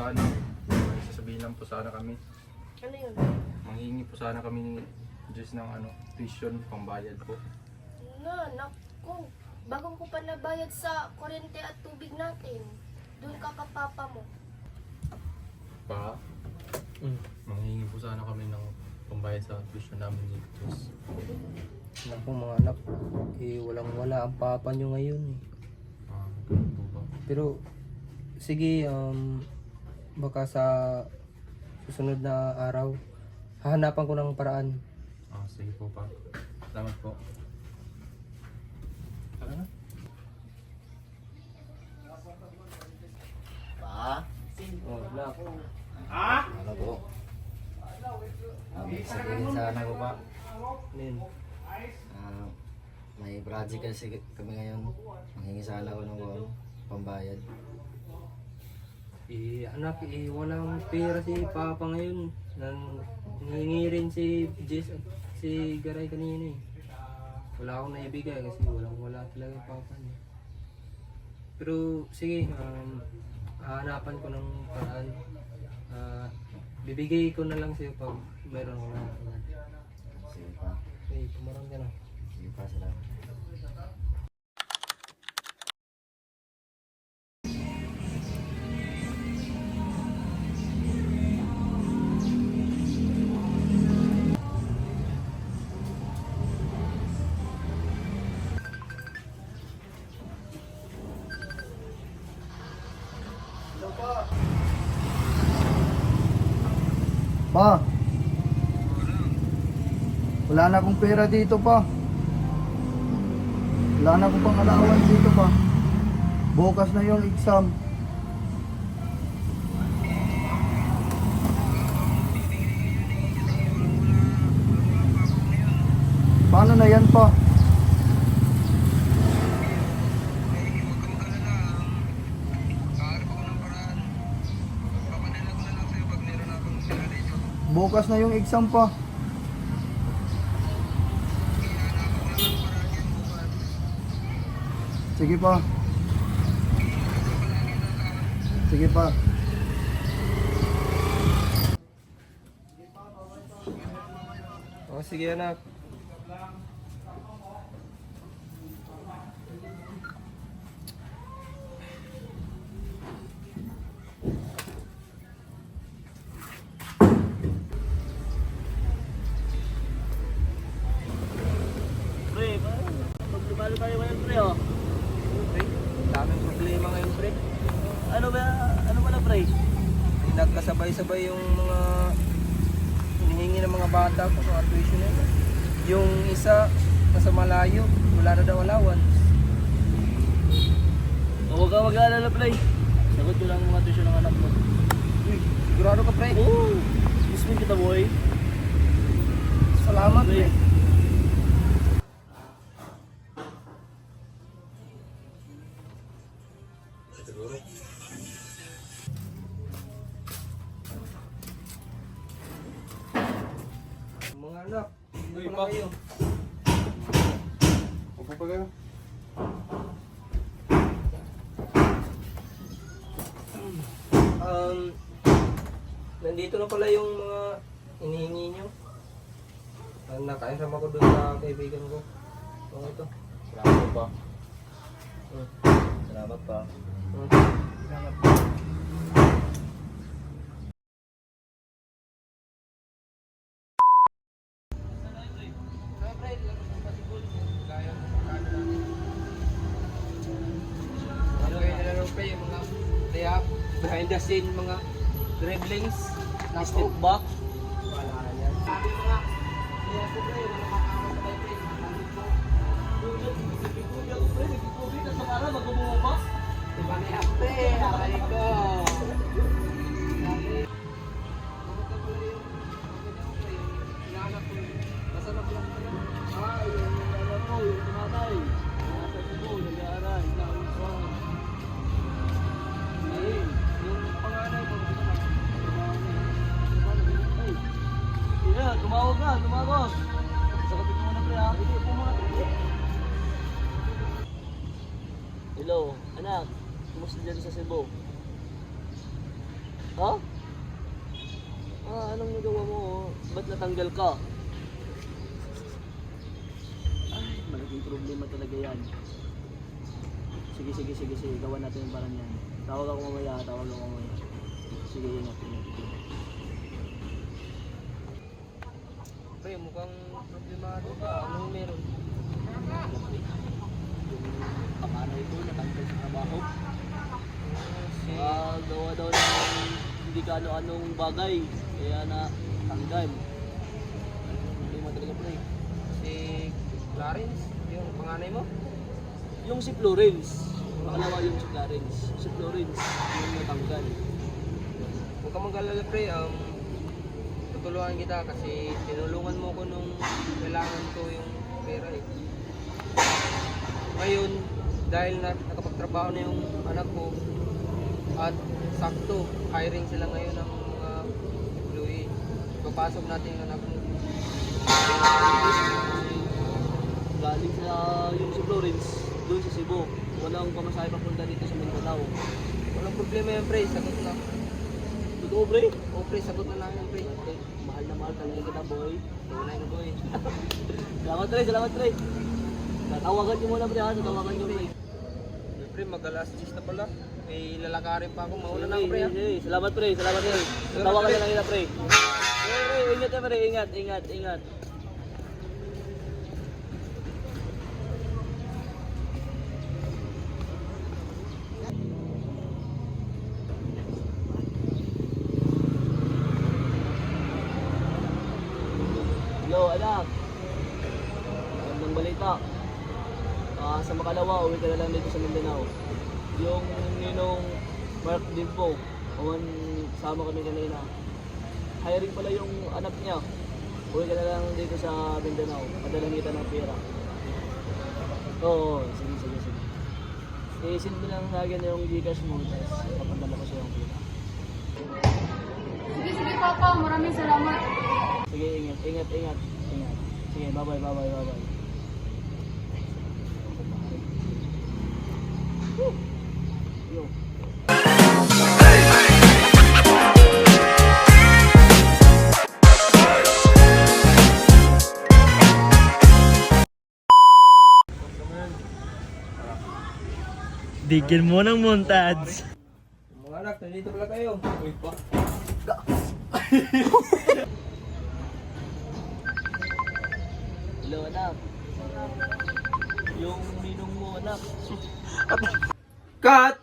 ano, may sasabihin lang po sana kami. Ano yun? Manghihingi po sana kami ni Jess ng ano, tuition, pambayad po. Naku. Bago ko pa nabayad sa kuryente at tubig natin. Doon ka kapapa mo. Pa, manghihingi po sana kami ng pambayad sa tuition namin ni Jess. Naku mga anak, walang wala ang papa nyo ngayon eh. Ganun po ba? Pero sige, baka sa susunod na araw hahanapan ko ng paraan. Sige po pa. Salamat po. Tara na. Pa? Oh, anak. Ano po? Sabihin sana ko pa. Nen. May project kasi kami ngayon. Manghingi sana ako ng pambayad. Anak, walang pera si papa ngayon. Nangingi rin si Jess at si Garay kanina eh. Wala akong naibigay kasi wala talaga yung papa niya. Pero sige, hahanapan ko ng paraan. Bibigay ko na lang sa'yo pag meron ko na. Sige pa. Okay, tumarang ka na. Sige pa, salamat. Pa, wala na akong pera dito pa. Wala na akong pang-allowance dito pa. Bukas na yung exam. Paano na yan pa? Bukas na yung exam pa. Sige pa. Sige pa. Oh, sige anak. Pre, magdumalo tayo ngayon pre oh. Pre, daming problema ngayon pre. Ano ba na pre? Nagkasabay-sabay yung mga hinihingi ng mga bata ko sa tuition nila. Yung isa nasa malayo, wala na daw allowance. Huwag ka mag-aalala pre. Sagot ko lang ang mga tuition ng anak mo. Uy, sigurado ka pre. Oo! Miss mo kita boy. Salamat pre. Mga anak, dito na kayo. Upo pa kayo. Nandito na pala yung mga hinihingi nyo. Nakairam ako doon sa kaibigan ko. Ito. Salamat po pa. Salamat pa. Salamat. Ano kayo nilalaro pa yung mga behind the scene mga dribblings, Step back. wala na yan. Sabi mga kaya po pre, wala makakaroon sa kayo pre. Diba na yan pre, aray ko. Tumawag. Sagutin mo na pre ha. Hindi po mga pre. Hello, anak. Kumusta dyan sa Cebu? Ha? Anong nagawa mo? Ba't natanggal ka? Ay, malaking problema talaga yan. Sige. Gawan natin yung parang yan. Tawag ako mamaya. Sige, ingat. Pre, mukhang problemado ka. Anong meron? Yung panganay ko natanggal sa trabaho. Gawa daw ng hindi ka ano-anong bagay. Kaya na tanggal. Problema talaga, pre. Si Clarence, yung panganay mo? Yung si Florence. Pakalawa yung si Clarence. Si Florence, yung natanggal. Huwag ka mag-alala, pre. Tutulungan kita kasi tinulungan mo ko nung kailangan ko yung pera eh. Ngayon, dahil nakapagtrabaho na yung anak ko at sakto, hiring sila ngayon ng mga employee. Papasok natin yung anak mo. Galing sa yung si Florence, doon sa Cebu. Walang pamasahe papunta dito sa Mindanao. Walang problema yan, pre. Sagot na. Totoo, pre? O, pre, sagot na lang yan, pre. Okay, mahal na mahal talaga kita, boy. Tunay na, boy. Salamat, pre. Tatawagan niyo muna, pre, ha? Tatawagan niyo, pre. Pre, mag-alas 10 na pala. May lalakarin pa ako. Mauna na ako, pre, ha? Hey, salamat, pre. Tatawagan na lang kita, pre. Pre, ingat ya, pre. Ingat. Hello, anak. Magandang balita. Sa Makalawa, uwi ka na lang dito sa Mindanao. Yung ninong Mark Dimpo, sama kami kanina. Hiring pala yung anak niya. Uwi ka na lang dito sa Mindanao. Padalang kita ng pera. Oo, sige. I-send mo lang lagyan yung Gcash mo, tapos papadala ko siya yung pera. Sige, Papa. Maraming salamat. Sige, ingat. Sige, bye-bye. Yo. Bigyan mo ng montage. Mga anak, nandito pala kayo. Uy, pa. Hello, anak. Yung ninong mo, anak. Cut!